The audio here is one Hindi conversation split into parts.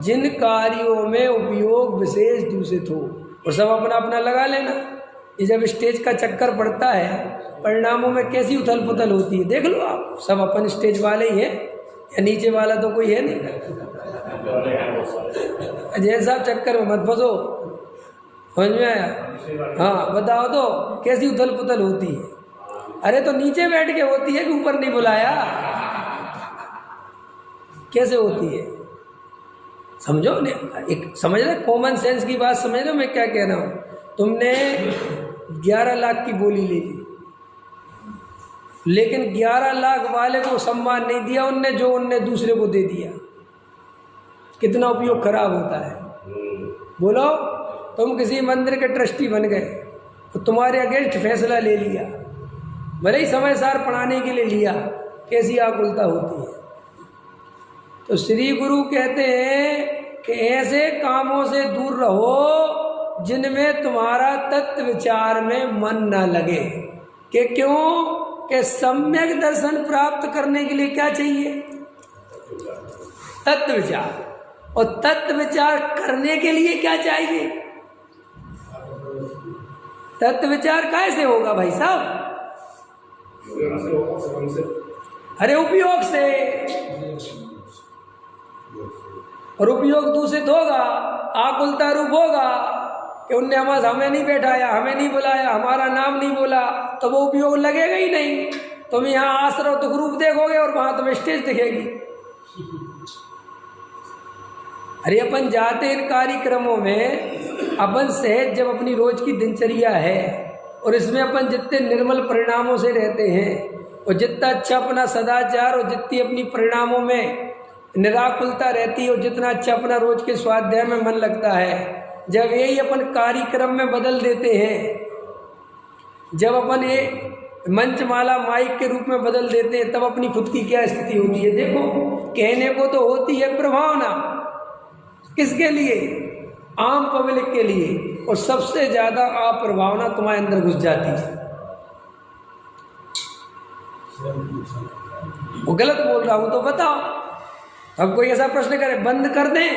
जिन कार्यों में उपयोग विशेष दूषित हो, और सब अपना अपना लगा लेना। ये जब स्टेज का चक्कर पड़ता है, परिणामों में कैसी उथल पुथल होती है देख लो आप। सब अपन स्टेज वाले ही हैं, या नीचे वाला तो कोई है नहीं। अजय साहब चक्कर में मत फंसो, समझ में आया? हाँ बताओ तो कैसी उथल पुथल होती है। अरे तो नीचे बैठ के होती है कि ऊपर नहीं बुलाया? कैसे होती है समझो। एक समझ रहे, कॉमन सेंस की बात समझ रहे हो मैं क्या कह रहा हूँ? तुमने 11 लाख की बोली ले ली, लेकिन 11 लाख वाले को सम्मान नहीं दिया उनने जो उनने दूसरे को दे दिया। कितना उपयोग खराब होता है। बोलो, तुम किसी मंदिर के ट्रस्टी बन गए तो तुम्हारे अगेंस्ट फैसला ले लिया, भले ही समय सार पढ़ाने के लिए लिया, कैसी आकुलता होती है। तो श्री गुरु कहते हैं कि ऐसे कामों से दूर रहो जिनमें तुम्हारा तत्व विचार में मन न लगे। कि क्यों? कि सम्यक दर्शन प्राप्त करने के लिए क्या चाहिए? तत्व विचार। और तत्व विचार करने के लिए क्या चाहिए? तत्व विचार कैसे होगा भाई साहब? अरे उपयोग से। और उपयोग दूषित होगा, आकुलता रूप होगा कि उनने हमें नहीं बैठाया, हमें नहीं बुलाया, हमारा नाम नहीं बोला, तो वो उपयोग लगेगा ही नहीं। तुम यहाँ आश्रव तो ग्रुप देखोगे और वहां तुम्हें स्टेज दिखेगी। अरे अपन जाते इन कार्यक्रमों में, अपन सहज जब अपनी रोज की दिनचर्या है और इसमें अपन जितने निर्मल परिणामों से रहते हैं और जितना अच्छा अपना सदाचार और जितनी अपनी परिणामों में निराकुलता रहती है और जितना अच्छा अपना रोज के स्वाध्याय में मन लगता है, जब यही अपन कार्यक्रम में बदल देते हैं, जब अपन ये मंचमाला माइक के रूप में बदल देते हैं, तब अपनी खुद की क्या स्थिति होती है। देखो, कहने को तो होती है प्रभावना, किसके लिए? आम पब्लिक के लिए। और सबसे ज्यादा अप्रभावना तुम्हारे अंदर घुस जाती है। वो गलत बोल रहा हूं तो बताओ। अब कोई ऐसा प्रश्न करे, बंद कर दें,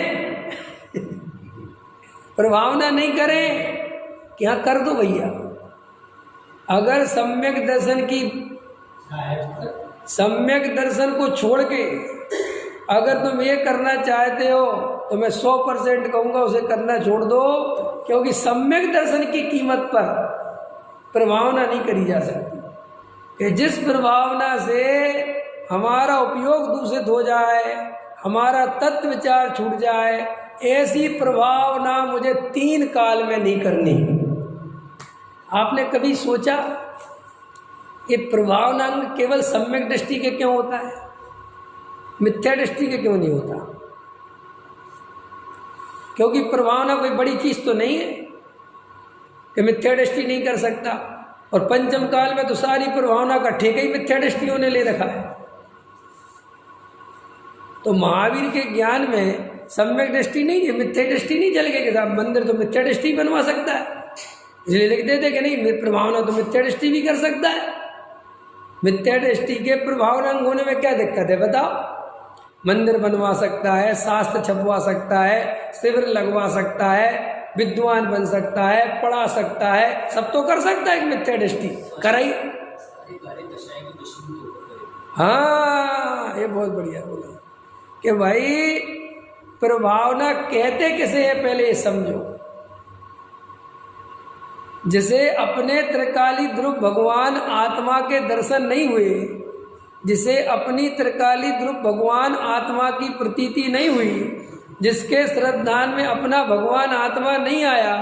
प्रभावना नहीं करें, क्या कर दो भैया। अगर सम्यक दर्शन को छोड़ के अगर तुम ये करना चाहते हो तो मैं 100% कहूँगा उसे करना छोड़ दो, क्योंकि सम्यक दर्शन की कीमत पर प्रभावना नहीं करी जा सकती। कि जिस प्रभावना से हमारा उपयोग दूषित हो जाए, हमारा तत्व विचार छूट जाए, ऐसी प्रभावना मुझे 3 काल में नहीं करनी। आपने कभी सोचा कि प्रभावना केवल सम्यक दृष्टि के क्यों होता है, मिथ्या दृष्टि के क्यों नहीं होता? क्योंकि प्रभावना कोई बड़ी चीज तो नहीं है कि मिथ्या दृष्टि नहीं कर सकता। और पंचम काल में तो सारी प्रभावना का ठेका ही मिथ्या दृष्टियों ने ले रखा है। तो महावीर के ज्ञान में सम्यक दृष्टि नहीं है, मिथ्या दृष्टि नहीं चल गई कि साहब मंदिर तो मिथ्या दृष्टि बनवा सकता है, इसलिए लिख देते कि नहीं प्रभावना तो मिथ्या दृष्टि भी कर सकता है। मिथ्या दृष्टि के प्रभावना होने में क्या दिक्कत है बताओ? मंदिर बनवा सकता है, शास्त्र छपवा सकता है, शिविर लगवा सकता है, विद्वान बन सकता है, पढ़ा सकता है, सब तो कर सकता है। मिथ्या दृष्टि कराई। हाँ, ये बहुत बढ़िया बोला कि भाई प्रभावना कहते किसे है, पहले ये समझो। जिसे अपने त्रिकाली ध्रुव भगवान आत्मा के दर्शन नहीं हुए, जिसे अपनी त्रिकाली ध्रुव भगवान आत्मा की प्रतीति नहीं हुई, जिसके श्रद्धान में अपना भगवान आत्मा नहीं आया,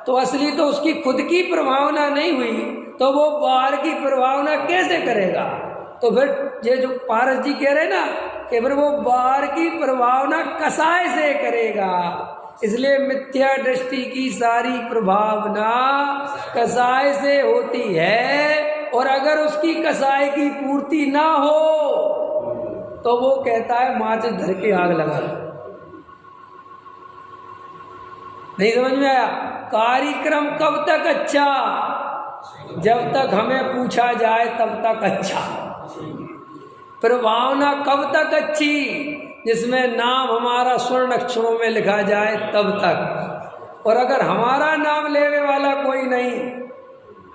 तो असली तो उसकी खुद की प्रभावना नहीं हुई, तो वो बाहर की प्रभावना कैसे करेगा? तो फिर ये जो पारस जी कह रहे ना कि फिर वो बाहर की प्रभावना कसाय से करेगा। इसलिए मिथ्या दृष्टि की सारी प्रभावना कसाय से होती है, और अगर उसकी कसाय की पूर्ति ना हो तो वो कहता है माचिस धर के आग लगा। नहीं समझ में आया? कार्यक्रम कब तक अच्छा? जब तक हमें पूछा जाए तब तक अच्छा। प्रभावना कब तक अच्छी? जिसमें नाम हमारा स्वर्ण अक्षरों में लिखा जाए तब तक। और अगर हमारा नाम लेने वाला कोई नहीं,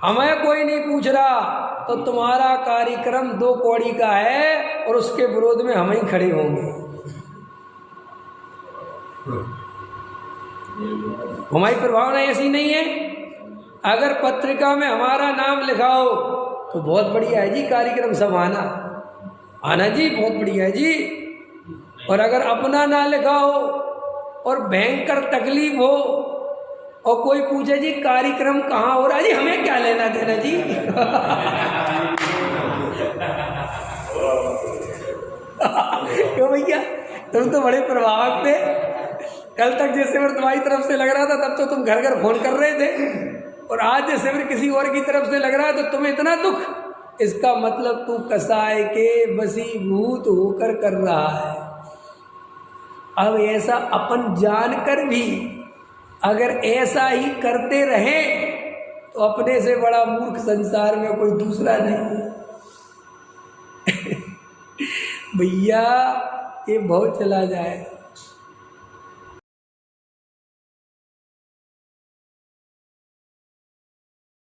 हमें कोई नहीं पूछ रहा, तो तुम्हारा कार्यक्रम 2 कौड़ी का है और उसके विरोध में हम ही खड़े होंगे। हमारी प्रभावना ऐसी नहीं है। अगर पत्रिका में हमारा नाम लिखाओ तो बहुत बढ़िया है जी, कार्यक्रम सब आना जी, बहुत बढ़िया है जी। और अगर अपना ना लिखाओ और भयंकर तकलीफ हो और कोई पूछे जी कार्यक्रम कहाँ हो रहा है, जी हमें क्या लेना देना जी। क्यों भैया, तुम तो बड़े प्रभावक थे। कल तक जैसे शिविर तुम्हारी तरफ से लग रहा था तब तो तुम घर घर फोन कर रहे थे, और आज जैसे शिविर किसी और की तरफ से लग रहा है तो तुम्हें इतना दुख। इसका मतलब तू कसाय के वशीभूत होकर कर रहा है। अब ऐसा अपन जानकर भी अगर ऐसा ही करते रहे तो अपने से बड़ा मूर्ख संसार में कोई दूसरा नहीं। भैया ये बहुत चला जाए।